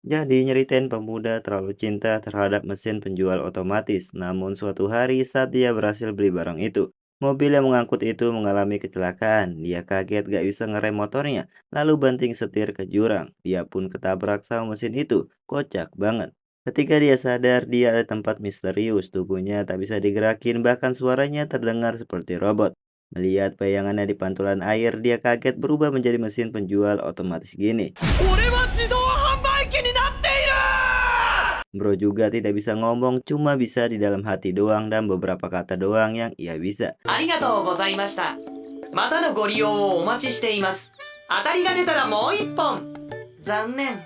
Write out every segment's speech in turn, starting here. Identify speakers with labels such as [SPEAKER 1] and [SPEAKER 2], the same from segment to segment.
[SPEAKER 1] Jadi nyeritain pemuda terlalu cinta terhadap mesin penjual otomatis. Namun suatu hari saat dia berhasil beli barang itu, mobil yang mengangkut itu mengalami kecelakaan. Dia kaget gak bisa ngerem motornya, lalu banting setir ke jurang. Dia pun ketabrak sama mesin itu. Kocak banget. Ketika dia sadar, dia ada tempat misterius. Tubuhnya tak bisa digerakin, bahkan suaranya terdengar seperti robot. Melihat bayangannya di pantulan air, dia kaget berubah menjadi mesin penjual otomatis gini.
[SPEAKER 2] 俺は自動販売機になっている。
[SPEAKER 1] Bro juga tidak bisa ngomong, cuma bisa di dalam hati doang dan beberapa kata doang yang ia bisa.
[SPEAKER 2] ありがとうございました。またのご利用をお待ちしています。当たりが出たらもう一本。残念。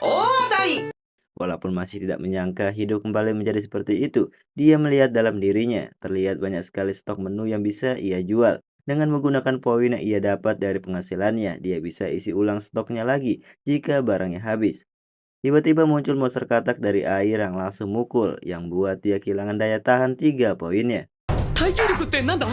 [SPEAKER 2] 大当たり。
[SPEAKER 1] Walaupun masih tidak menyangka hidup kembali menjadi seperti itu, dia melihat dalam dirinya. Terlihat banyak sekali stok menu yang bisa ia jual. Dengan menggunakan poin yang ia dapat dari penghasilannya, dia bisa isi ulang stoknya lagi jika barangnya habis. Tiba-tiba muncul monster katak dari air yang langsung mukul, yang buat dia kehilangan daya tahan 3 poinnya.
[SPEAKER 2] 耐久力ってなんだ？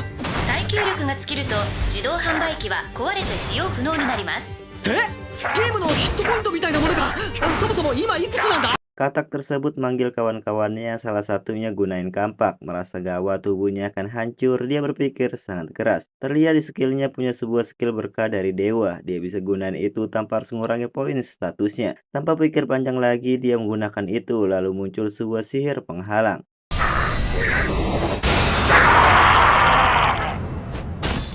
[SPEAKER 3] 耐久力が尽きると自動販売機は壊れて使用不能になります。
[SPEAKER 2] え？ゲームのヒットポイントみたいなものが。そもそも今いくつなんだ？
[SPEAKER 1] Katak tersebut manggil kawan-kawannya, salah satunya gunain kampak. Merasa gawat tubuhnya akan hancur, dia berpikir sangat keras. Terlihat di skillnya punya sebuah skill berkah dari dewa. Dia bisa gunain itu tanpa harus mengurangi poin statusnya. Tanpa pikir panjang lagi, dia menggunakan itu, lalu muncul sebuah sihir penghalang.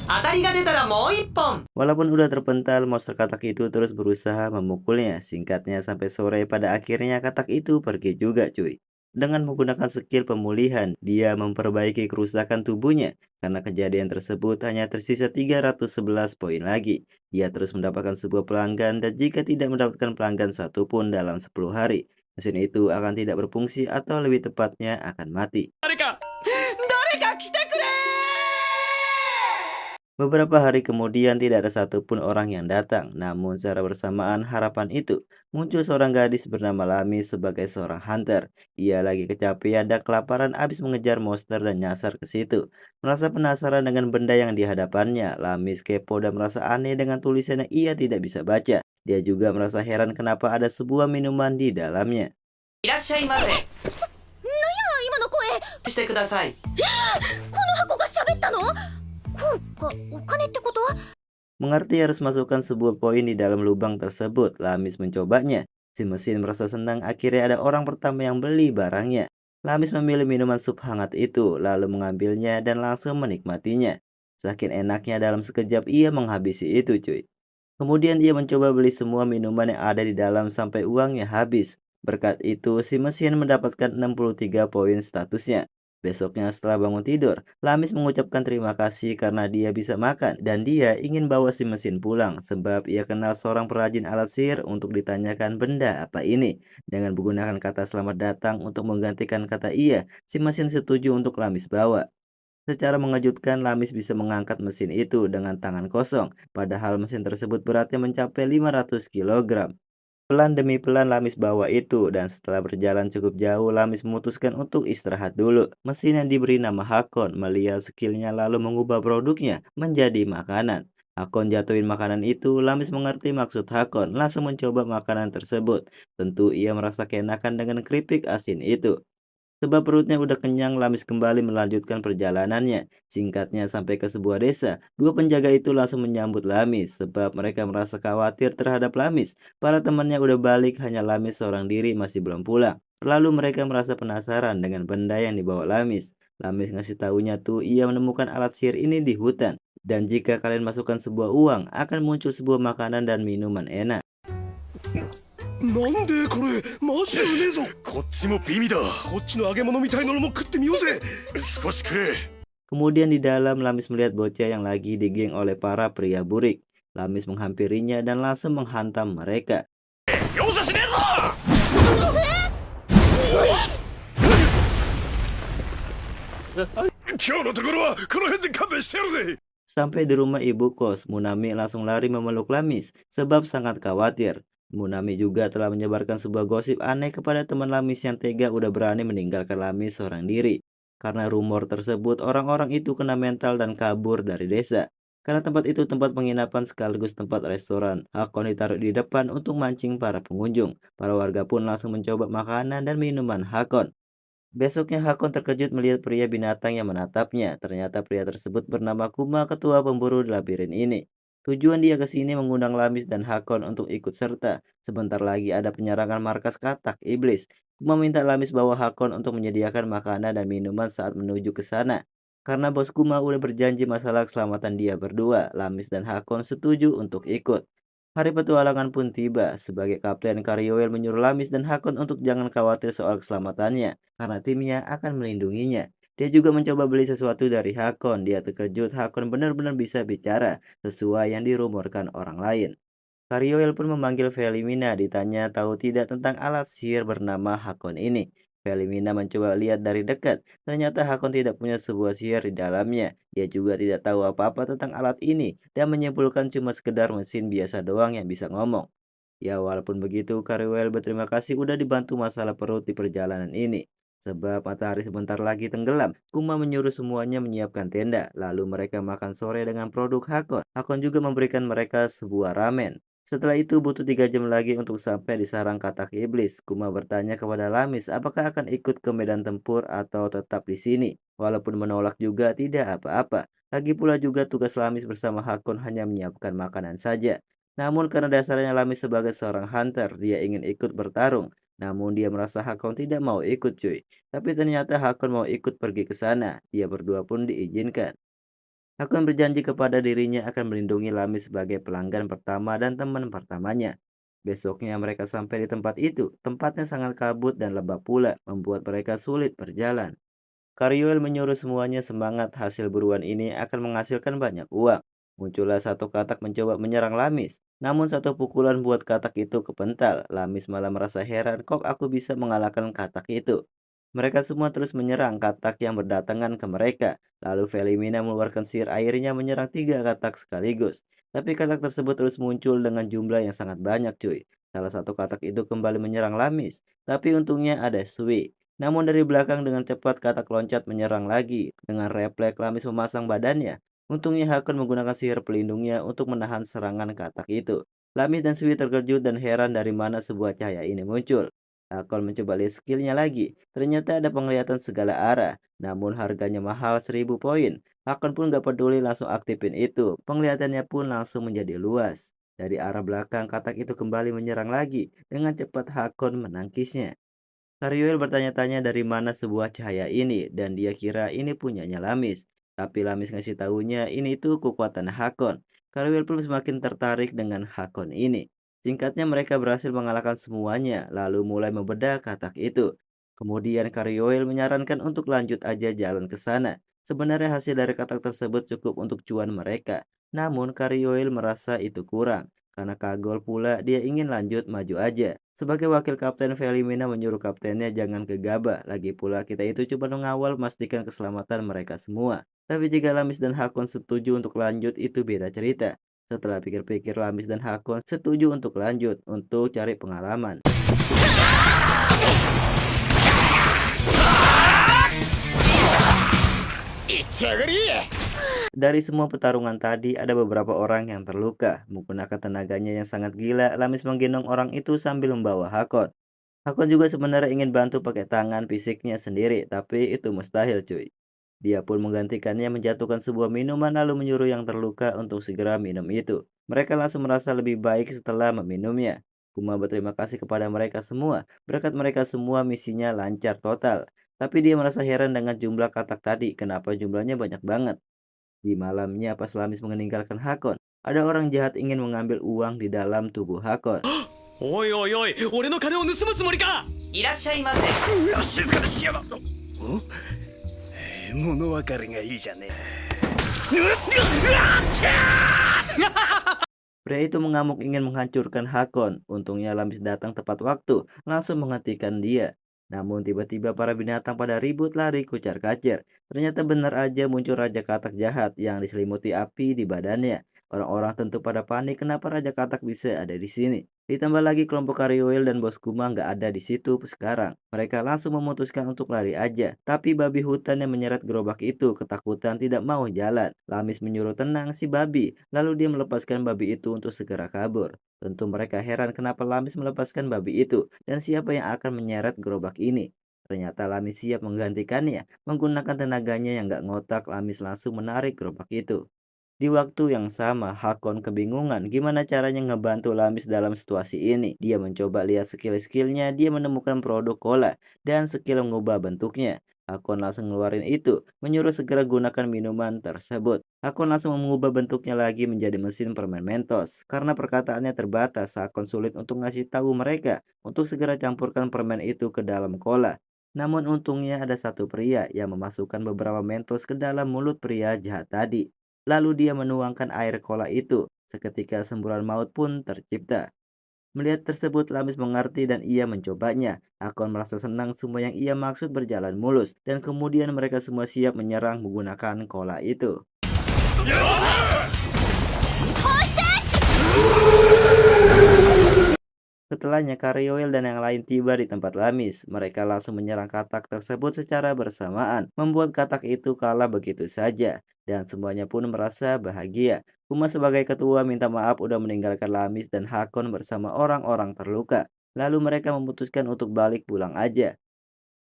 [SPEAKER 2] 当たりが出たらもう一本。
[SPEAKER 1] Walaupun udah terpental, monster katak itu terus berusaha memukulnya. Singkatnya sampai sore, pada akhirnya katak itu pergi juga cuy. Dengan menggunakan skill pemulihan, dia memperbaiki kerusakan tubuhnya. Karena kejadian tersebut hanya tersisa 311 poin lagi. Dia terus mendapatkan sebuah pelanggan dan jika tidak mendapatkan pelanggan satupun dalam 10 hari, mesin itu akan tidak berfungsi atau lebih tepatnya akan mati.
[SPEAKER 2] 誰か来てくれ。
[SPEAKER 1] Beberapa hari kemudian tidak ada satupun orang yang datang, namun secara bersamaan harapan itu muncul seorang gadis bernama Lami sebagai seorang hunter. Ia lagi kecapean dan kelaparan abis mengejar monster dan nyasar ke situ. Merasa penasaran dengan benda yang dihadapannya, Lami kepo dan merasa aneh dengan tulisan yang ia tidak bisa baca. Dia juga merasa heran kenapa ada sebuah minuman di dalamnya.
[SPEAKER 2] いらっしゃいませ。
[SPEAKER 3] 今の声、
[SPEAKER 2] してください。
[SPEAKER 3] この箱が喋ったの？コンがお金ってこと？
[SPEAKER 1] Mengerti harus masukkan sebuah poin di dalam lubang tersebut, Lamis mencobanya. Si mesin merasa senang akhirnya ada orang pertama yang beli barangnya. Lamis memilih minuman sup hangat itu, lalu mengambilnya dan langsung menikmatinya. Saking enaknya dalam sekejap ia menghabisi itu cuy. Kemudian ia mencoba beli semua minuman yang ada di dalam sampai uangnya habis. Berkat itu si mesin mendapatkan 63 poin statusnya. Besoknya setelah bangun tidur, Lamis mengucapkan terima kasih karena dia bisa makan dan dia ingin bawa si mesin pulang sebab ia kenal seorang perajin alat sihir untuk ditanyakan benda apa ini. Dengan menggunakan kata selamat datang untuk menggantikan kata iya, si mesin setuju untuk Lamis bawa. Secara mengejutkan, Lamis bisa mengangkat mesin itu dengan tangan kosong, padahal mesin tersebut beratnya mencapai 500 kilogram. Pelan demi pelan Lamis bawa itu, dan setelah berjalan cukup jauh, Lamis memutuskan untuk istirahat dulu. Mesin yang diberi nama Hakon melihat skillnya lalu mengubah produknya menjadi makanan. Hakon jatuhin makanan itu, Lamis mengerti maksud Hakon, langsung mencoba makanan tersebut. Tentu ia merasa keenakan dengan keripik asin itu. Sebab perutnya udah kenyang, Lamis kembali melanjutkan perjalanannya. Singkatnya sampai ke sebuah desa, dua penjaga itu langsung menyambut Lamis sebab mereka merasa khawatir terhadap Lamis. Para temannya udah balik, hanya Lamis seorang diri masih belum pulang. Lalu mereka merasa penasaran dengan benda yang dibawa Lamis. Lamis ngasih taunya tuh ia menemukan alat sihir ini di hutan. Dan jika kalian masukkan sebuah uang, akan muncul sebuah makanan dan minuman enak.
[SPEAKER 4] なんでこれマジでうめえぞ。こっちも美味だ。こっちの揚げ物みたいなのも食ってみようぜ。少し食え。
[SPEAKER 1] Kemudian di dalam Lamis melihat bocah yang lagi digeng oleh para pria burik. Lamis menghampirinya dan langsung menghantam mereka.
[SPEAKER 4] 容赦しねえぞ。今日のところはこの辺で勘弁してやるぜ。
[SPEAKER 1] Sampai di rumah ibu kos, Munami langsung lari memeluk Lamis sebab sangat khawatir. Munami juga telah menyebarkan sebuah gosip aneh kepada teman Lamis yang tega udah berani meninggalkan Lamis seorang diri. Karena rumor tersebut, orang-orang itu kena mental dan kabur dari desa. Karena tempat itu tempat penginapan sekaligus tempat restoran. Hakon ditaruh di depan untuk mancing para pengunjung. Para warga pun langsung mencoba makanan dan minuman Hakon. Besoknya Hakon terkejut melihat pria binatang yang menatapnya. Ternyata pria tersebut bernama Kuma, ketua pemburu labirin ini. Tujuan dia ke sini mengundang Lamis dan Hakon untuk ikut serta. Sebentar lagi ada penyerangan markas katak iblis. Kuma minta Lamis bawa Hakon untuk menyediakan makanan dan minuman saat menuju ke sana. Karena bos Kuma udah berjanji masalah keselamatan dia berdua, Lamis dan Hakon setuju untuk ikut. Hari petualangan pun tiba. Sebagai kapten, Karyoel menyuruh Lamis dan Hakon untuk jangan khawatir soal keselamatannya, karena timnya akan melindunginya. Dia juga mencoba beli sesuatu dari Hakon. Dia terkejut Hakon benar-benar bisa bicara, sesuai yang dirumorkan orang lain. Karyoel pun memanggil Felimina, ditanya tahu tidak tentang alat sihir bernama Hakon ini. Felimina mencoba lihat dari dekat, ternyata Hakon tidak punya sebuah sihir di dalamnya. Dia juga tidak tahu apa-apa tentang alat ini, dan menyimpulkan cuma sekedar mesin biasa doang yang bisa ngomong. Ya walaupun begitu, Karyoel berterima kasih udah dibantu masalah perut di perjalanan ini. Sebab matahari sebentar lagi tenggelam, Kuma menyuruh semuanya menyiapkan tenda, lalu mereka makan sore dengan produk Hakon. Hakon juga memberikan mereka sebuah ramen. Setelah itu butuh 3 jam lagi untuk sampai di sarang katak iblis. Kuma bertanya kepada Lamis apakah akan ikut ke medan tempur atau tetap di sini. Walaupun menolak juga tidak apa-apa. Lagi pula juga tugas Lamis bersama Hakon hanya menyiapkan makanan saja. Namun karena dasarnya Lamis sebagai seorang hunter, dia ingin ikut bertarung. Namun dia merasa Hakon tidak mau ikut cuy. Tapi ternyata Hakon mau ikut pergi ke sana. Dia berdua pun diizinkan. Hakon berjanji kepada dirinya akan melindungi Lami sebagai pelanggan pertama dan teman pertamanya. Besoknya mereka sampai di tempat itu. Tempatnya sangat kabut dan lembab pula, membuat mereka sulit berjalan. Karyol menyuruh semuanya semangat, hasil buruan ini akan menghasilkan banyak uang. Muncullah satu katak mencoba menyerang Lamis. Namun satu pukulan buat katak itu kepental. Lamis malah merasa heran kok aku bisa mengalahkan katak itu. Mereka semua terus menyerang katak yang berdatangan ke mereka. Lalu Felimina mengeluarkan sihir airnya menyerang 3 katak sekaligus. Tapi katak tersebut terus muncul dengan jumlah yang sangat banyak cuy. Salah satu katak itu kembali menyerang Lamis. Tapi untungnya ada Sui. Namun dari belakang dengan cepat katak loncat menyerang lagi. Dengan refleks Lamis memasang badannya. Untungnya Hakon menggunakan sihir pelindungnya untuk menahan serangan katak itu. Lamis dan Sui terkejut dan heran dari mana sebuah cahaya ini muncul. Hakon mencoba lihat skillnya lagi. Ternyata ada penglihatan segala arah. Namun harganya mahal 1000 poin. Hakon pun gak peduli langsung aktifin itu. Penglihatannya pun langsung menjadi luas. Dari arah belakang katak itu kembali menyerang lagi. Dengan cepat Hakon menangkisnya. Saryuel bertanya-tanya dari mana sebuah cahaya ini dan dia kira ini punyanya Lamis. Tapi Lamis ngasih tahunya ini itu kekuatan Hakon. Saryuel pun semakin tertarik dengan Hakon ini. Singkatnya mereka berhasil mengalahkan semuanya lalu mulai membedah katak itu. Kemudian Karyoel menyarankan untuk lanjut aja jalan ke sana. Sebenarnya hasil dari katak tersebut cukup untuk cuan mereka. Namun Karyoel merasa itu kurang. Karena kagol pula dia ingin lanjut maju aja. Sebagai wakil kapten Felimina menyuruh kaptennya jangan gegabah. Lagi pula kita itu cuma mengawal memastikan keselamatan mereka semua. Tapi jika Lamis dan Hakon setuju untuk lanjut itu beda cerita. Setelah pikir-pikir Lamis dan Hakon setuju untuk lanjut untuk cari pengalaman. Dari semua pertarungan tadi, ada beberapa orang yang terluka. Menggunakan tenaganya yang sangat gila, Lamis menggendong orang itu sambil membawa Hakon. Hakon juga sebenarnya ingin bantu pakai tangan fisiknya sendiri, tapi itu mustahil cuy. Dia pun menggantikannya menjatuhkan sebuah minuman lalu menyuruh yang terluka untuk segera minum itu. Mereka langsung merasa lebih baik setelah meminumnya. Kuma berterima kasih kepada mereka semua. Berkat mereka semua misinya lancar total. Tapi dia merasa heran dengan jumlah katak tadi, kenapa jumlahnya banyak banget. Di malamnya pas Lamis meninggalkan Hakon, ada orang jahat ingin mengambil uang di dalam tubuh Hakon.
[SPEAKER 4] おいおいおい、俺の金を盗むつもりか。
[SPEAKER 2] いらっしゃいませ。
[SPEAKER 4] うわ、静かにしやがった。物分かりがいいじゃね
[SPEAKER 1] Pria itu mengamuk ingin menghancurkan Hakon. Untungnya Lamis datang tepat waktu, langsung menghentikan dia. Namun tiba-tiba para binatang pada ribut lari kucar-kacir. Ternyata benar aja muncul Raja Katak jahat yang diselimuti api di badannya. Orang-orang tentu pada panik kenapa Raja Katak bisa ada di sini. Ditambah lagi kelompok Karyoil dan Bos Kuma nggak ada di situ sekarang. Mereka langsung memutuskan untuk lari aja. Tapi babi hutan yang menyeret gerobak itu ketakutan tidak mau jalan. Lamis menyuruh tenang si babi. Lalu dia melepaskan babi itu untuk segera kabur. Tentu mereka heran kenapa Lamis melepaskan babi itu dan siapa yang akan menyeret gerobak ini. Ternyata Lamis siap menggantikannya. Menggunakan tenaganya yang nggak ngotak, Lamis langsung menarik gerobak itu. Di waktu yang sama, Hakon kebingungan gimana caranya ngebantu Lamis dalam situasi ini. Dia mencoba lihat skill-skillnya, dia menemukan produk cola, dan skill mengubah bentuknya. Hakon langsung ngeluarin itu, menyuruh segera gunakan minuman tersebut. Hakon langsung mengubah bentuknya lagi menjadi mesin permen Mentos. Karena perkataannya terbatas, Hakon sulit untuk ngasih tahu mereka untuk segera campurkan permen itu ke dalam cola. Namun untungnya ada satu pria yang memasukkan beberapa Mentos ke dalam mulut pria jahat tadi. Lalu dia menuangkan air cola itu. Seketika semburan maut pun tercipta. Melihat tersebut, Lamis mengerti dan ia mencobanya. Hakon merasa senang semua yang ia maksud berjalan mulus. Dan kemudian mereka semua siap menyerang menggunakan cola itu. Setelahnya, Karyoil dan yang lain tiba di tempat Lamis. Mereka langsung menyerang katak tersebut secara bersamaan, membuat katak itu kalah begitu saja. Dan semuanya pun merasa bahagia. Kuma sebagai ketua minta maaf udah meninggalkan Lamis dan Hakon bersama orang-orang terluka. Lalu mereka memutuskan untuk balik pulang aja.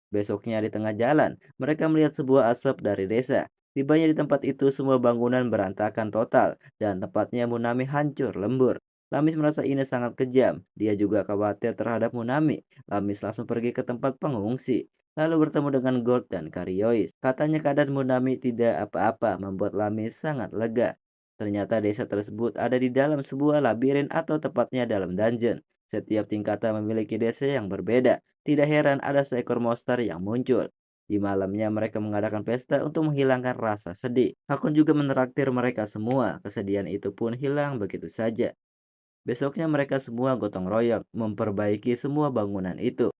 [SPEAKER 1] Besoknya di tengah jalan, mereka melihat sebuah asap dari desa. Tibanya di tempat itu semua bangunan berantakan total dan tempatnya Munami hancur lembur. Lamis merasa ini sangat kejam. Dia juga khawatir terhadap Munami. Lamis langsung pergi ke tempat pengungsi. Lalu bertemu dengan Gold dan Karyois. Katanya keadaan Munami tidak apa-apa membuat Lamis sangat lega. Ternyata desa tersebut ada di dalam sebuah labirin atau tepatnya dalam dungeon. Setiap tingkatan memiliki desa yang berbeda. Tidak heran ada seekor monster yang muncul. Di malamnya mereka mengadakan pesta untuk menghilangkan rasa sedih. Hakun juga menraktir mereka semua. Kesedihan itu pun hilang begitu saja. Besoknya mereka semua gotong royong memperbaiki semua bangunan itu.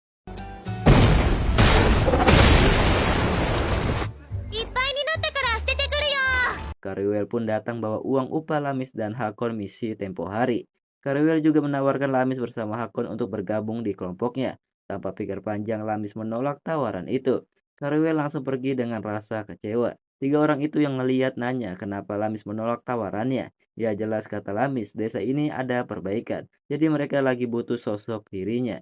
[SPEAKER 1] Kariwel pun datang bawa uang upah Lamis dan Hakon misi tempo hari. Kariwel juga menawarkan Lamis bersama Hakon untuk bergabung di kelompoknya. Tanpa pikir panjang, Lamis menolak tawaran itu. Kariwel langsung pergi dengan rasa kecewa. Tiga orang itu yang ngeliat nanya kenapa Lamis menolak tawarannya. Ya jelas kata Lamis, desa ini ada perbaikan. Jadi mereka lagi butuh sosok dirinya.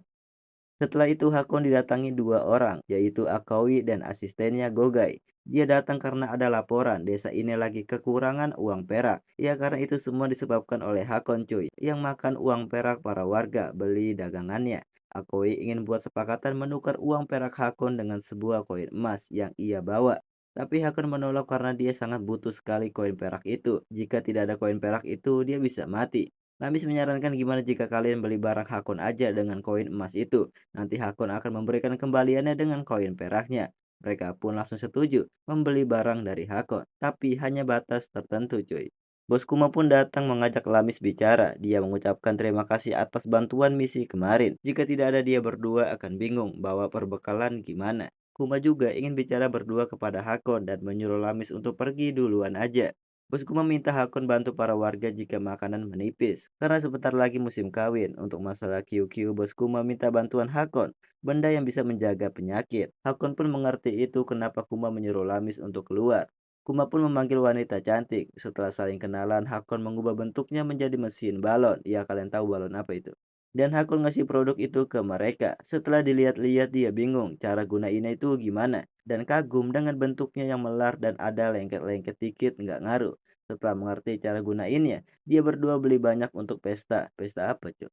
[SPEAKER 1] Setelah itu Hakon didatangi dua orang, yaitu Akawi dan asistennya Gogai. Dia datang karena ada laporan desa ini lagi kekurangan uang perak. Ya karena itu semua disebabkan oleh Hakon cuy, yang makan uang perak para warga beli dagangannya. Akawi ingin buat sepakatan menukar uang perak Hakon dengan sebuah koin emas yang ia bawa. Tapi Hakon menolak karena dia sangat butuh sekali koin perak itu. Jika tidak ada koin perak itu, dia bisa mati. Lamis menyarankan gimana jika kalian beli barang Hakon aja dengan koin emas itu. Nanti Hakon akan memberikan kembaliannya dengan koin peraknya. Mereka pun langsung setuju membeli barang dari Hakon. Tapi hanya batas tertentu cuy. Bos Kuma pun datang mengajak Lamis bicara. Dia mengucapkan terima kasih atas bantuan misi kemarin. Jika tidak ada dia berdua akan bingung bawa perbekalan gimana. Kuma juga ingin bicara berdua kepada Hakon dan menyuruh Lamis untuk pergi duluan aja. Bosku meminta Hakon bantu para warga jika makanan menipis, karena sebentar lagi musim kawin. Untuk masalah Kiu-Kiu, bosku meminta bantuan Hakon, benda yang bisa menjaga penyakit. Hakon pun mengerti itu kenapa Kuma menyuruh Lamis untuk keluar. Kuma pun memanggil wanita cantik. Setelah saling kenalan, Hakon mengubah bentuknya menjadi mesin balon. Ya kalian tahu balon apa itu? Dan Hakon ngasih produk itu ke mereka. Setelah dilihat-lihat dia bingung cara gunainnya itu gimana. Dan kagum dengan bentuknya yang melar dan ada lengket-lengket dikit nggak ngaruh. Setelah mengerti cara gunainnya, dia berdua beli banyak untuk pesta. Pesta apa, Cuk?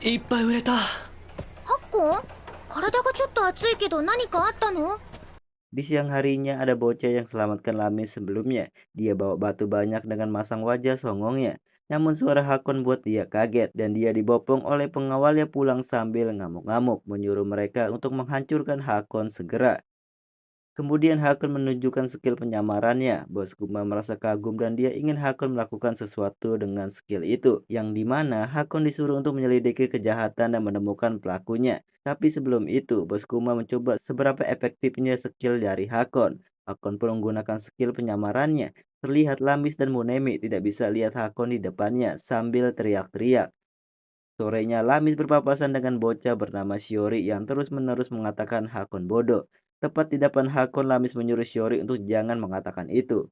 [SPEAKER 2] いっぱい売れた。
[SPEAKER 3] ハッコン、体がちょっと熱いけど何かあったの？
[SPEAKER 1] Di siang harinya ada bocah yang selamatkan Lamis sebelumnya. Dia bawa batu banyak dengan masang wajah songongnya. Namun suara Hakon buat dia kaget dan dia dibopong oleh pengawalnya pulang sambil ngamuk-ngamuk menyuruh mereka untuk menghancurkan Hakon segera. Kemudian Hakon menunjukkan skill penyamarannya. Bos Kuma merasa kagum dan dia ingin Hakon melakukan sesuatu dengan skill itu. Yang dimana Hakon disuruh untuk menyelidiki kejahatan dan menemukan pelakunya. Tapi sebelum itu, Bos Kuma mencoba seberapa efektifnya skill dari Hakon. Hakon pun menggunakan skill penyamarannya. Terlihat Lamis dan Munemi tidak bisa lihat Hakon di depannya sambil teriak-teriak. Sorenya Lamis berpapasan dengan bocah bernama Shiori yang terus-menerus mengatakan Hakon bodoh. Tepat di depan Hakon, Lamis menyuruh Shiori untuk jangan mengatakan itu.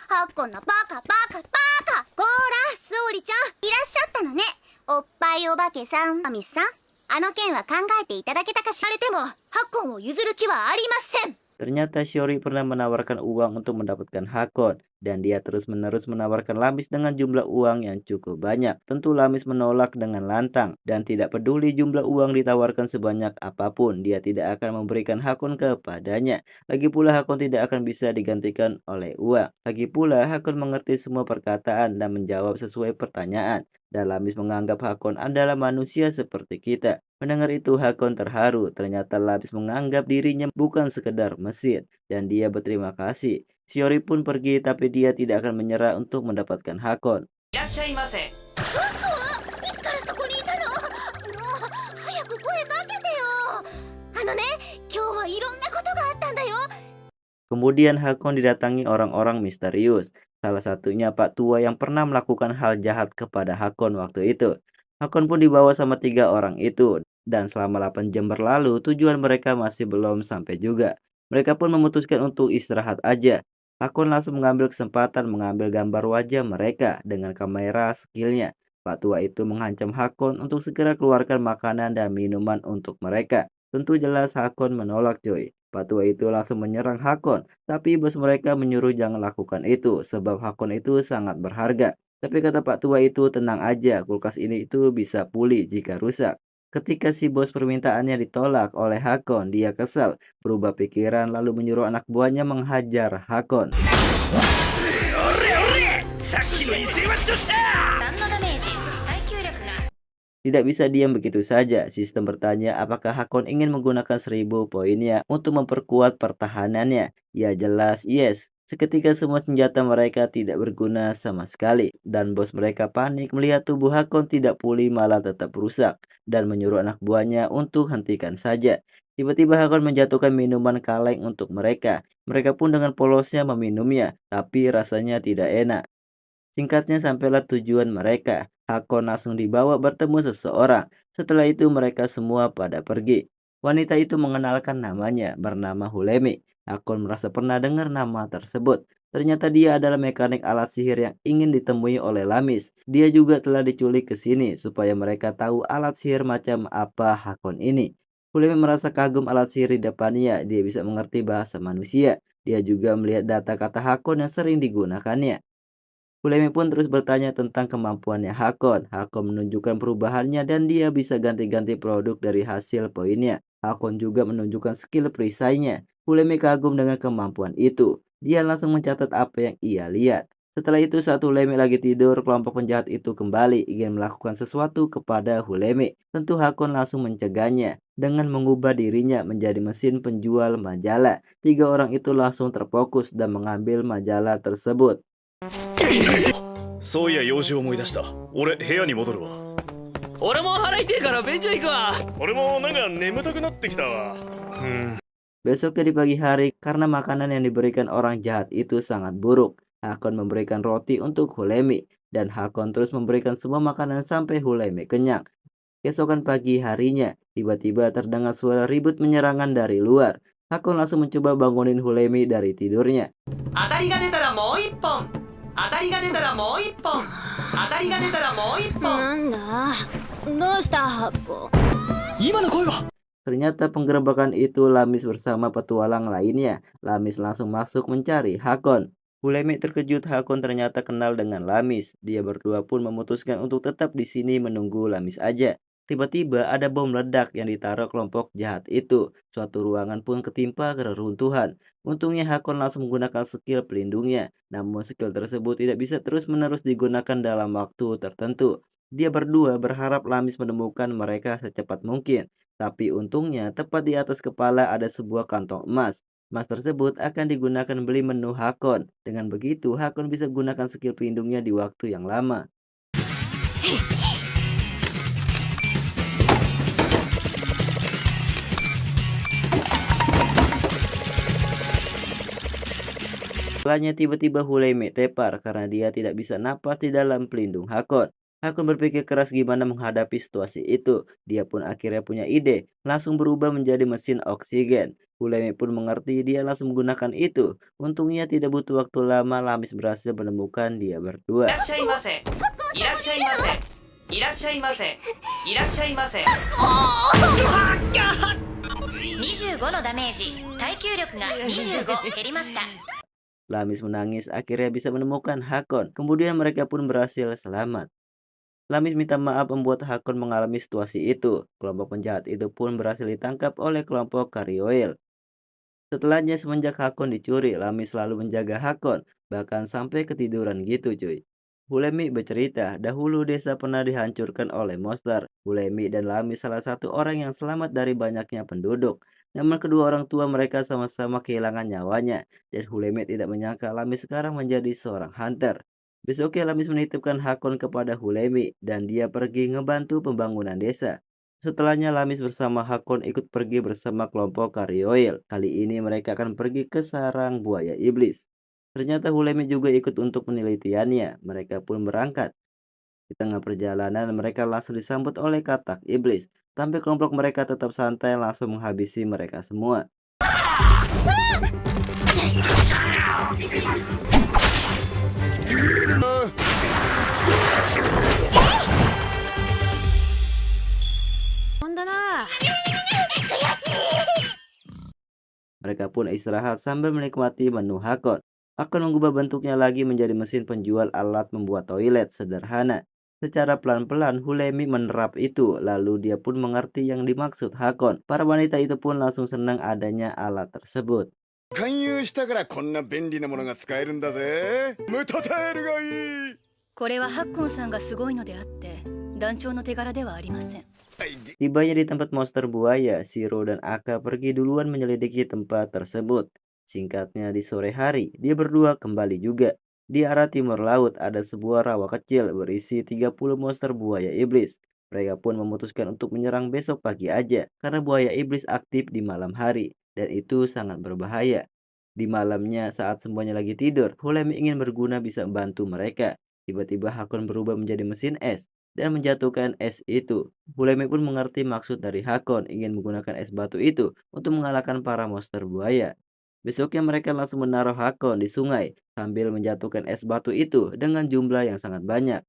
[SPEAKER 5] はっこのバカバカバカこーらスオリちゃんいらっしゃったのねおっぱいお化けさんアミスさんあの件は考えていただけたかしられてもハッコンを譲る気はありません
[SPEAKER 1] Ternyata Shiori pernah menawarkan uang untuk mendapatkan Hakon, dan dia terus-menerus menawarkan Lamis dengan jumlah uang yang cukup banyak. Tentu Lamis menolak dengan lantang, dan tidak peduli jumlah uang ditawarkan sebanyak apapun, dia tidak akan memberikan Hakon kepadanya. Lagi pula Hakon tidak akan bisa digantikan oleh uang. Lagi pula Hakon mengerti semua perkataan dan menjawab sesuai pertanyaan. Dan Lamis menganggap Hakon adalah manusia seperti kita. Mendengar itu Hakon terharu, ternyata Lamis menganggap dirinya bukan sekedar mesin, dan dia berterima kasih. Shiori pun pergi tapi dia tidak akan menyerah untuk mendapatkan Hakon.
[SPEAKER 2] いらっしゃいませ。
[SPEAKER 5] いつからそこにいたのもう早く声かけてよあのね今日はいろんなことがあったんだよ
[SPEAKER 1] Kemudian Hakon didatangi orang-orang misterius. Salah satunya Pak Tua yang pernah melakukan hal jahat kepada Hakon waktu itu. Hakon pun dibawa sama 3 orang itu. Dan selama 8 jam berlalu, tujuan mereka masih belum sampai juga. Mereka pun memutuskan untuk istirahat aja. Hakon langsung mengambil kesempatan mengambil gambar wajah mereka dengan kamera skillnya. Pak Tua itu mengancam Hakon untuk segera keluarkan makanan dan minuman untuk mereka. Tentu jelas Hakon menolak cuy. Pak Tua itu langsung menyerang Hakon. Tapi bos mereka menyuruh jangan lakukan itu sebab Hakon itu sangat berharga. Tapi kata Pak Tua itu tenang aja, kulkas ini itu bisa pulih jika rusak. Ketika si bos permintaannya ditolak oleh Hakon, dia kesal, berubah pikiran lalu menyuruh anak buahnya menghajar Hakon.
[SPEAKER 4] さっきの威勢はどうした
[SPEAKER 3] 3のダメージ耐久力が
[SPEAKER 1] Tidak bisa diam begitu saja. Sistem bertanya apakah Hakon ingin menggunakan 1000 poinnya untuk memperkuat pertahanannya. Ya jelas yes. Seketika semua senjata mereka tidak berguna sama sekali. Dan bos mereka panik melihat tubuh Hakon tidak pulih malah tetap rusak. Dan menyuruh anak buahnya untuk hentikan saja. Tiba-tiba Hakon menjatuhkan minuman kaleng untuk mereka. Mereka pun dengan polosnya meminumnya. Tapi rasanya tidak enak. Singkatnya sampailah tujuan mereka. Hakon langsung dibawa bertemu seseorang. Setelah itu mereka semua pada pergi. Wanita itu mengenalkan namanya, bernama Hulemi. Hakon merasa pernah dengar nama tersebut. Ternyata dia adalah mekanik alat sihir yang ingin ditemui oleh Lamis. Dia juga telah diculik ke sini supaya mereka tahu alat sihir macam apa Hakon ini. Hulemi merasa kagum alat sihir di depannya. Dia bisa mengerti bahasa manusia. Dia juga melihat data kata Hakon yang sering digunakannya. Hulemi pun terus bertanya tentang kemampuannya Hakon. Hakon menunjukkan perubahannya dan dia bisa ganti-ganti produk dari hasil poinnya. Hakon juga menunjukkan skill perisainya. Hulemi kagum dengan kemampuan itu. Dia langsung mencatat apa yang ia lihat. Setelah itu saat Hulemi lagi tidur, kelompok penjahat itu kembali ingin melakukan sesuatu kepada Hulemi. Tentu Hakon langsung mencegahnya dengan mengubah dirinya menjadi mesin penjual majalah. 3 orang itu langsung terfokus dan mengambil majalah tersebut.
[SPEAKER 4] そういや用事を思い出した。俺部屋に戻るわ。
[SPEAKER 2] 俺も腹痛いから便所行くわ。
[SPEAKER 4] 俺もなんか眠たくなってきたわ。
[SPEAKER 1] Besoknya di pagi hari, karena makanan yang diberikan orang jahat itu sangat buruk, Hakon memberikan roti untuk Hulemi, dan Hakon terus memberikan semua makanan sampai Hulemi kenyang. Keesokan pagi harinya, tiba-tiba terdengar suara ribut menyerangan dari luar. Hakon langsung mencoba bangunin Hulemi dari tidurnya.
[SPEAKER 2] 当たりが出たらもう一本。当たりが出たらもう一本。当たりが出たらもう一本。
[SPEAKER 5] なんだどうしたハッコ
[SPEAKER 2] 今の声は。
[SPEAKER 1] Ternyata penggerebekan itu Lamis bersama petualang lainnya. Lamis langsung masuk mencari Hakon. Hulemi terkejut Hakon ternyata kenal dengan Lamis. Dia berdua pun memutuskan untuk tetap di sini menunggu Lamis aja. Tiba-tiba ada bom meledak yang ditaruh kelompok jahat itu. Suatu ruangan pun ketimpa keruntuhan. Untungnya Hakon langsung menggunakan skill pelindungnya. Namun skill tersebut tidak bisa terus-menerus digunakan dalam waktu tertentu. Dia berdua berharap Lamis menemukan mereka secepat mungkin. Tapi untungnya tepat di atas kepala ada sebuah kantong emas. Emas tersebut akan digunakan beli menu Hakon. Dengan begitu Hakon bisa gunakan skill pelindungnya di waktu yang lama. Setelahnya tiba-tiba Huleme tepar karena dia tidak bisa napas di dalam pelindung Hakon. Hakon berpikir keras gimana menghadapi situasi itu. Dia pun akhirnya punya ide, langsung berubah menjadi mesin oksigen. Huleme pun mengerti, dia langsung menggunakan itu. Untungnya tidak butuh waktu lama, Lamis berhasil menemukan dia
[SPEAKER 2] いら
[SPEAKER 1] berdua.
[SPEAKER 2] っしゃいませ。いらっしゃいませ。いらっしゃいませ。いらっしゃいませ。
[SPEAKER 3] 25のダメージ、耐久力が25減りました。
[SPEAKER 1] Lamis menangis akhirnya bisa menemukan Hakon. Kemudian mereka pun berhasil selamat. Lamis minta maaf membuat Hakon mengalami situasi itu. Kelompok penjahat itu pun berhasil ditangkap oleh kelompok Karioel. Setelahnya semenjak Hakon dicuri, Lamis selalu menjaga Hakon, bahkan sampai ketiduran gitu cuy. Hulemi bercerita, dahulu desa pernah dihancurkan oleh monster. Hulemi dan Lamis salah satu orang yang selamat dari banyaknya penduduk. Namun kedua orang tua mereka sama-sama kehilangan nyawanya, dan Hulemi tidak menyangka Lamis sekarang menjadi seorang hunter. Besoknya Lamis menitipkan Hakon kepada Hulemi, dan dia pergi ngebantu pembangunan desa. Setelahnya Lamis bersama Hakon ikut pergi bersama kelompok Karioel. Kali ini mereka akan pergi ke sarang buaya iblis. Ternyata Hulemi juga ikut untuk penelitiannya. Mereka pun berangkat. Di tengah perjalanan mereka langsung disambut oleh katak iblis. Tapi kelompok mereka tetap santai langsung menghabisi mereka semua. Mereka pun istirahat sambil menikmati menu Hakon. Hakon mengubah bentuknya lagi menjadi mesin penjual alat membuat toilet sederhana. Secara pelan-pelan Hulemi menerap itu, lalu dia pun mengerti yang dimaksud Hakon. Para wanita itu pun langsung senang adanya alat tersebut.
[SPEAKER 4] 勧誘したからこんな便利なものが使えるんだぜ。ムタタエルがいい。
[SPEAKER 3] これはハッコンさんがすごいのであって団長の手柄ではありません。
[SPEAKER 1] Tibanya di tempat monster buaya, Shiro dan Aka pergi duluan menyelidiki tempat tersebut. Singkatnya di sore hari, dia berdua kembali juga. Di arah timur laut ada sebuah rawa kecil berisi 30 monster buaya iblis. Mereka pun memutuskan untuk menyerang besok pagi aja karena buaya iblis aktif di malam hari dan itu sangat berbahaya. Di malamnya saat semuanya lagi tidur, Hulemi ingin berguna bisa membantu mereka. Tiba-tiba Hakon berubah menjadi mesin es dan menjatuhkan es itu. Hulemi pun mengerti maksud dari Hakon ingin menggunakan es batu itu untuk mengalahkan para monster buaya. Besoknya mereka langsung menaruh Hakon di sungai sambil menjatuhkan es batu itu dengan jumlah yang sangat banyak.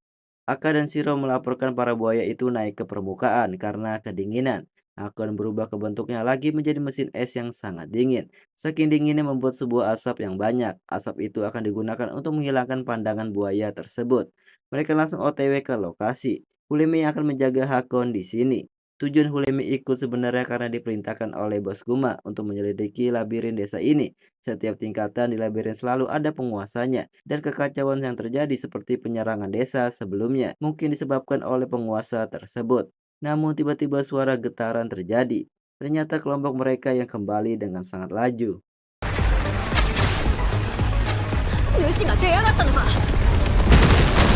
[SPEAKER 1] Aka dan Shiro melaporkan para buaya itu naik ke permukaan karena kedinginan. Hakon berubah ke bentuknya lagi menjadi mesin es yang sangat dingin. Saking dinginnya membuat sebuah asap yang banyak. Asap itu akan digunakan untuk menghilangkan pandangan buaya tersebut. Mereka langsung OTW ke lokasi. Hulemi akan menjaga Hakon di sini. Tujuan Hulemi ikut sebenarnya karena diperintahkan oleh Bos Guma untuk menyelidiki labirin desa ini. Setiap tingkatan di labirin selalu ada penguasanya dan kekacauan yang terjadi seperti penyerangan desa sebelumnya mungkin disebabkan oleh penguasa tersebut. Namun tiba-tiba suara getaran terjadi. Ternyata kelompok mereka yang kembali dengan sangat laju.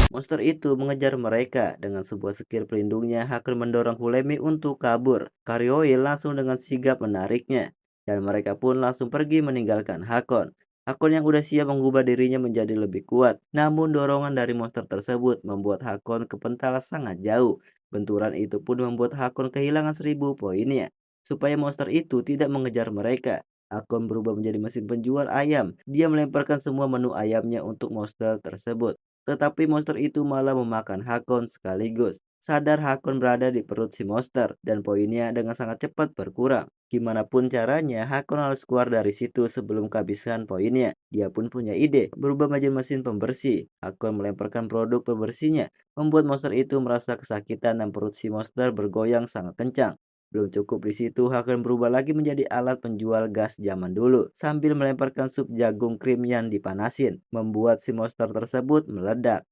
[SPEAKER 1] Monster itu mengejar mereka. Dengan sebuah skill pelindungnya, Hakon mendorong Hulemi untuk kabur. Karioel langsung dengan sigap menariknya. Dan mereka pun langsung pergi meninggalkan Hakon. Hakon yang udah siap mengubah dirinya menjadi lebih kuat. Namun dorongan dari monster tersebut membuat Hakon kepental sangat jauh. Benturan itu pun membuat Hakon kehilangan 1000 poinnya. Supaya monster itu tidak mengejar mereka, Hakon berubah menjadi mesin penjual ayam. Dia melemparkan semua menu ayamnya untuk monster tersebut. Tetapi monster itu malah memakan Hakon sekaligus. Sadar Hakon berada di perut si monster dan poinnya dengan sangat cepat berkurang. Gimana pun caranya, Hakon harus keluar dari situ sebelum kehabisan poinnya. Dia pun punya ide, berubah menjadi mesin pembersih. Hakon melemparkan produk pembersihnya, membuat monster itu merasa kesakitan dan perut si monster bergoyang sangat kencang. Belum cukup di situ, Hakon berubah lagi menjadi alat penjual gas zaman dulu sambil melemparkan sup jagung krim yang dipanasin, membuat si monster tersebut meledak.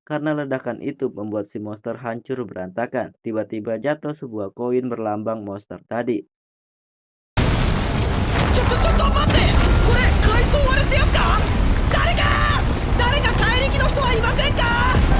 [SPEAKER 1] Karena ledakan itu membuat si monster hancur berantakan. Tiba-tiba jatuh sebuah koin berlambang monster tadi.
[SPEAKER 2] ちょっと待って、これ海藻割れってやつか。誰か帰り着の人はいませんか。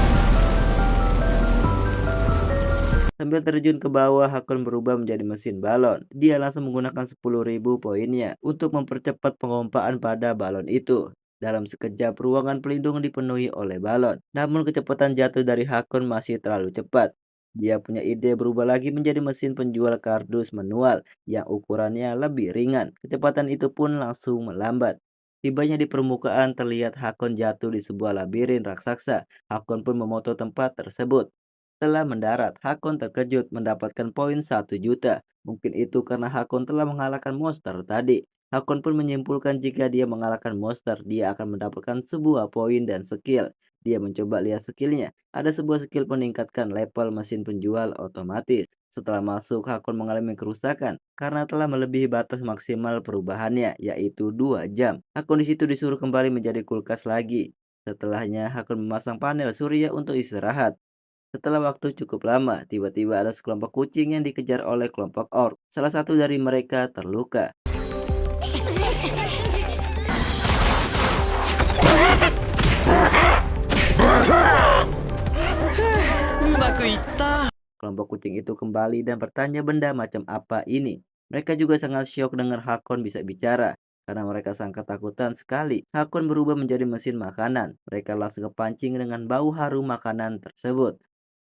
[SPEAKER 1] Sambil terjun ke bawah, Hakon berubah menjadi mesin balon. Dia langsung menggunakan 10.000 poinnya untuk mempercepat pengompaan pada balon itu. Dalam sekejap, ruangan pelindung dipenuhi oleh balon. Namun kecepatan jatuh dari Hakon masih terlalu cepat. Dia punya ide berubah lagi menjadi mesin penjual kardus manual yang ukurannya lebih ringan. Kecepatan itu pun langsung melambat. Tibanya di permukaan, terlihat Hakon jatuh di sebuah labirin raksasa. Hakon pun memoto tempat tersebut. Setelah mendarat, Hakon terkejut mendapatkan poin 1 juta. Mungkin itu karena Hakon telah mengalahkan monster tadi. Hakon pun menyimpulkan jika dia mengalahkan monster, dia akan mendapatkan sebuah poin dan skill. Dia mencoba lihat skillnya. Ada sebuah skill meningkatkan level mesin penjual otomatis. Setelah masuk, Hakon mengalami kerusakan karena telah melebihi batas maksimal perubahannya, yaitu 2 jam. Hakon di situ disuruh kembali menjadi kulkas lagi. Setelahnya, Hakon memasang panel surya untuk istirahat. Setelah waktu cukup lama, tiba-tiba ada sekelompok kucing yang dikejar oleh kelompok orc. Salah satu dari mereka terluka.
[SPEAKER 2] うまくいった。
[SPEAKER 1] Kelompok kucing itu kembali dan bertanya benda macam apa ini. Mereka juga sangat syok dengar Hakon bisa bicara, karena mereka sangat takutan sekali. Hakon berubah menjadi mesin makanan. Mereka langsung kepancing dengan bau harum makanan tersebut.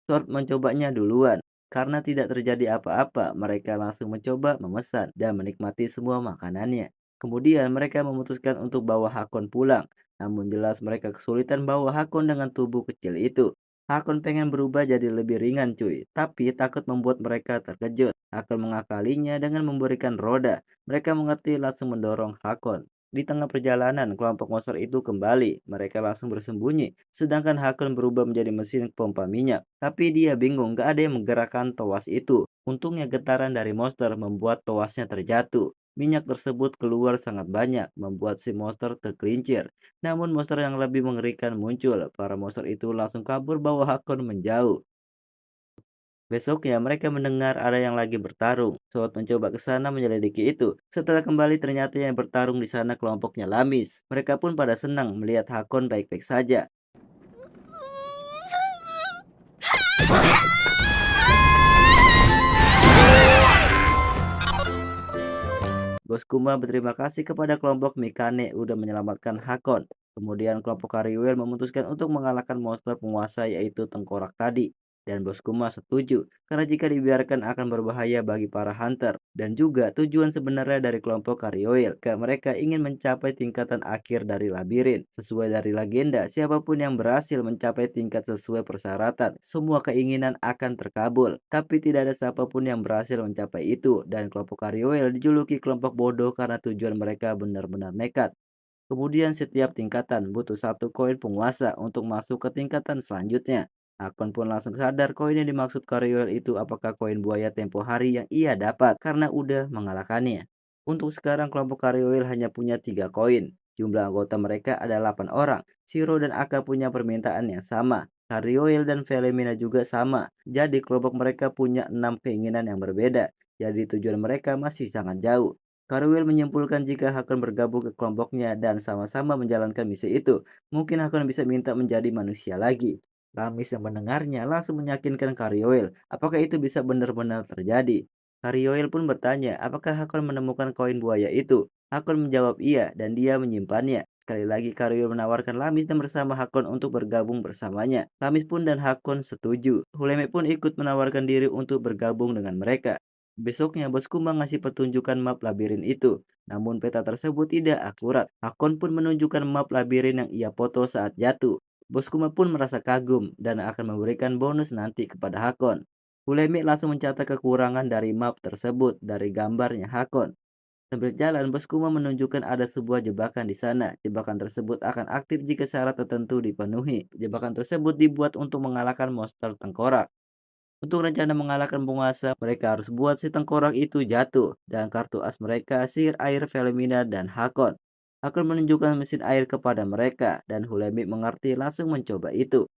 [SPEAKER 1] Sword mencobanya duluan. Karena tidak terjadi apa-apa, mereka langsung mencoba memesan dan menikmati semua makanannya. Kemudian mereka memutuskan untuk bawa Hakon pulang. Namun jelas mereka kesulitan bawa Hakon dengan tubuh kecil itu. Hakon pengen berubah jadi lebih ringan cuy, tapi takut membuat mereka terkejut. Hakon mengakalinya dengan memberikan roda. Mereka mengerti langsung mendorong Hakon. Di tengah perjalanan, kelompok monster itu kembali. Mereka langsung bersembunyi, sedangkan Hakon berubah menjadi mesin pompa minyak. Tapi dia bingung, gak ada yang menggerakkan toas itu. Untungnya getaran dari monster membuat toasnya terjatuh. Minyak tersebut keluar sangat banyak, membuat si monster tergelincir. Namun monster yang lebih mengerikan muncul. Para monster itu langsung kabur bawa Hakon menjauh. Besoknya mereka mendengar ada yang lagi bertarung. Sword mencoba ke sana menyelidiki itu. Setelah kembali ternyata yang bertarung di sana kelompoknya Lamis. Mereka pun pada senang melihat Hakon baik-baik saja. Bos Kuma berterima kasih kepada kelompok Mikane udah menyelamatkan Hakon. Kemudian kelompok Kariwell memutuskan untuk mengalahkan monster penguasa yaitu tengkorak tadi. Dan Bos Kuma setuju, karena jika dibiarkan akan berbahaya bagi para hunter. Dan juga tujuan sebenarnya dari kelompok Kariwell, mereka ingin mencapai tingkatan akhir dari labirin. Sesuai dari legenda, siapapun yang berhasil mencapai tingkat sesuai persyaratan, semua keinginan akan terkabul. Tapi tidak ada siapapun yang berhasil mencapai itu, dan kelompok Kariwell dijuluki kelompok bodoh karena tujuan mereka benar-benar nekat. Kemudian setiap tingkatan butuh 1 koin penguasa untuk masuk ke tingkatan selanjutnya. Akun pun langsung sadar koin yang dimaksud Kariwell itu apakah koin buaya tempo hari yang ia dapat karena udah mengalahkannya. Untuk sekarang kelompok Kariwell hanya punya 3 koin. Jumlah anggota mereka ada 8 orang. Shiro dan Aka punya permintaan yang sama. Kariwell dan Velemina juga sama. Jadi kelompok mereka punya 6 keinginan yang berbeda. Jadi tujuan mereka masih sangat jauh. Karwil menyimpulkan jika Hakon bergabung ke kelompoknya dan sama-sama menjalankan misi itu, mungkin Hakon bisa minta menjadi manusia lagi. Lamis yang mendengarnya langsung meyakinkan Karioel, apakah itu bisa benar-benar terjadi. Karioel pun bertanya, apakah Hakon menemukan koin buaya itu? Hakon menjawab iya dan dia menyimpannya. Sekali lagi Karioel menawarkan Lamis dan bersama Hakon untuk bergabung bersamanya. Lamis pun dan Hakon setuju. Huleme pun ikut menawarkan diri untuk bergabung dengan mereka. Besoknya Bos Kuma ngasih pertunjukan map labirin itu. Namun peta tersebut tidak akurat. Hakon pun menunjukkan map labirin yang ia foto saat jatuh. Bos Kuma pun merasa kagum dan akan memberikan bonus nanti kepada Hakon. Hulemi langsung mencatat kekurangan dari map tersebut dari gambarnya Hakon. Sambil jalan, Bos Kuma menunjukkan ada sebuah jebakan di sana. Jebakan tersebut akan aktif jika syarat tertentu dipenuhi. Jebakan tersebut dibuat untuk mengalahkan monster tengkorak. Untuk rencana mengalahkan penguasa, mereka harus buat si tengkorak itu jatuh, dan kartu as mereka sihir air Velemina dan Hakon. Hakon menunjukkan mesin air kepada mereka, dan Hulemi mengerti langsung mencoba itu.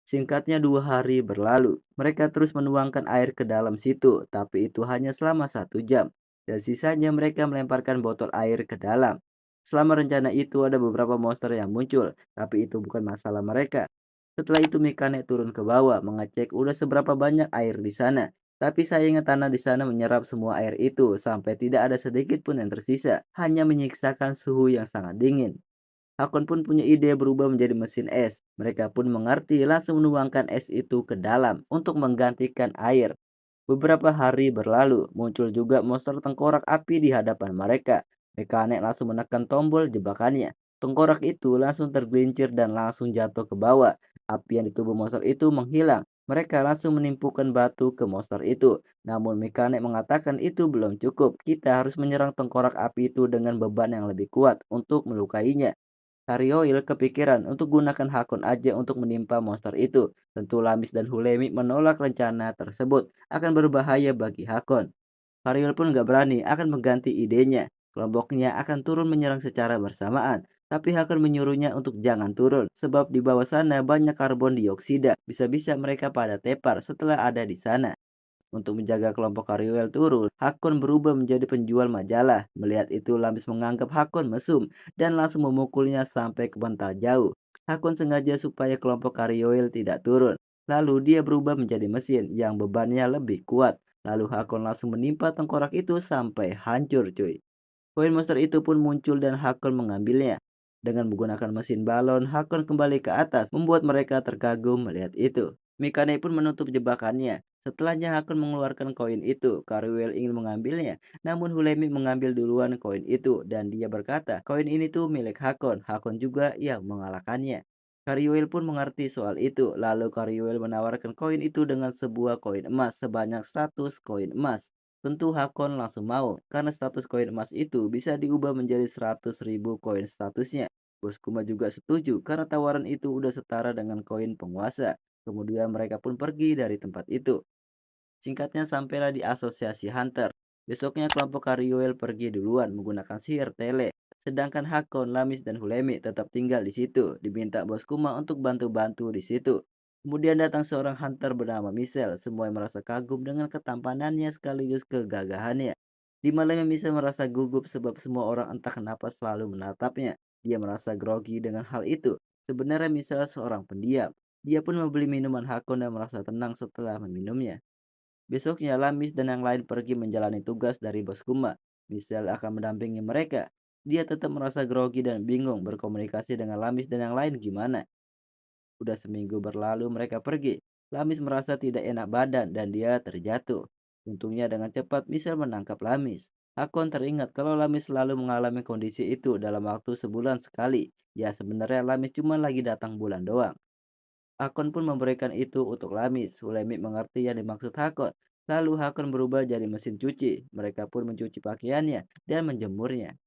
[SPEAKER 1] Singkatnya 2 hari berlalu, mereka terus menuangkan air ke dalam situ, tapi itu hanya selama 1 jam, dan sisanya mereka melemparkan botol air ke dalam. Selama rencana itu ada beberapa monster yang muncul, tapi itu bukan masalah mereka. Setelah itu Mikane turun ke bawah mengecek udah seberapa banyak air di sana. Tapi sayangnya tanah di sana menyerap semua air itu sampai tidak ada sedikit pun yang tersisa, hanya menyiksakan suhu yang sangat dingin. Hakon pun punya ide berubah menjadi mesin es. Mereka pun mengerti langsung menuangkan es itu ke dalam untuk menggantikan air. Beberapa hari berlalu, muncul juga monster tengkorak api di hadapan mereka. Mekanik langsung menekan tombol jebakannya. Tengkorak itu langsung tergelincir dan langsung jatuh ke bawah. Api yang di tubuh monster itu menghilang. Mereka langsung menimpukan batu ke monster itu. Namun mekanik mengatakan itu belum cukup. Kita harus menyerang tengkorak api itu dengan beban yang lebih kuat untuk melukainya. Karyoil kepikiran untuk gunakan Hakon aja untuk menimpa monster itu. Tentu Lamis dan Hulemi menolak rencana tersebut akan berbahaya bagi Hakon. Karyoil pun gak berani akan mengganti idenya. Kelompoknya akan turun menyerang secara bersamaan. Tapi Hakon menyuruhnya untuk jangan turun, sebab di bawah sana banyak karbon dioksida. Bisa-bisa mereka pada tepar setelah ada di sana. Untuk menjaga kelompok Hariwell turun, Hakon berubah menjadi penjual majalah. Melihat itu, Lamis menganggap Hakon mesum dan langsung memukulnya sampai ke bantal jauh. Hakon sengaja supaya kelompok Hariwell tidak turun. Lalu dia berubah menjadi mesin yang bebannya lebih kuat. Lalu Hakon langsung menimpa tengkorak itu sampai hancur cuy. Koin monster itu pun muncul dan Hakon mengambilnya. Dengan menggunakan mesin balon, Hakon kembali ke atas, membuat mereka terkagum melihat itu. Mikane pun menutup jebakannya. Setelahnya Hakon mengeluarkan koin itu. Karuel ingin mengambilnya, namun Hulemi mengambil duluan koin itu dan dia berkata, koin ini tuh milik Hakon. Hakon juga yang mengalahkannya. Karuel pun mengerti soal itu. Lalu Karuel menawarkan koin itu dengan sebuah koin emas sebanyak 100 koin emas. Tentu Hakon langsung mau, karena status koin emas itu bisa diubah menjadi 100.000 koin statusnya. Bos Kuma juga setuju karena tawaran itu udah setara dengan koin penguasa. Kemudian mereka pun pergi dari tempat itu. Singkatnya sampailah di asosiasi Hunter. Besoknya kelompok Kariuel pergi duluan menggunakan sihir tele. Sedangkan Hakon, Lamis, dan Hulemi tetap tinggal di situ. Diminta Bos Kuma untuk bantu-bantu di situ. Kemudian datang seorang hunter bernama Michelle. Semua merasa kagum dengan ketampanannya sekaligus kegagahannya. Di malamnya Michelle merasa gugup sebab semua orang entah kenapa selalu menatapnya. Dia merasa grogi dengan hal itu. Sebenarnya Michelle seorang pendiam. Dia pun membeli minuman Hakon dan merasa tenang setelah meminumnya. Besoknya Lamis dan yang lain pergi menjalani tugas dari Bos Kuma. Michelle akan mendampingi mereka. Dia tetap merasa grogi dan bingung berkomunikasi dengan Lamis dan yang lain gimana. Udah seminggu berlalu mereka pergi. Lamis merasa tidak enak badan dan dia terjatuh. Untungnya dengan cepat Michelle menangkap Lamis. Hakon teringat kalau Lamis selalu mengalami kondisi itu dalam waktu sebulan sekali. Ya sebenarnya Lamis cuma lagi datang bulan doang. Hakon pun memberikan itu untuk Lamis. Hulemi mengerti yang dimaksud Hakon. Lalu Hakon berubah jadi mesin cuci. Mereka pun mencuci pakaiannya dan menjemurnya.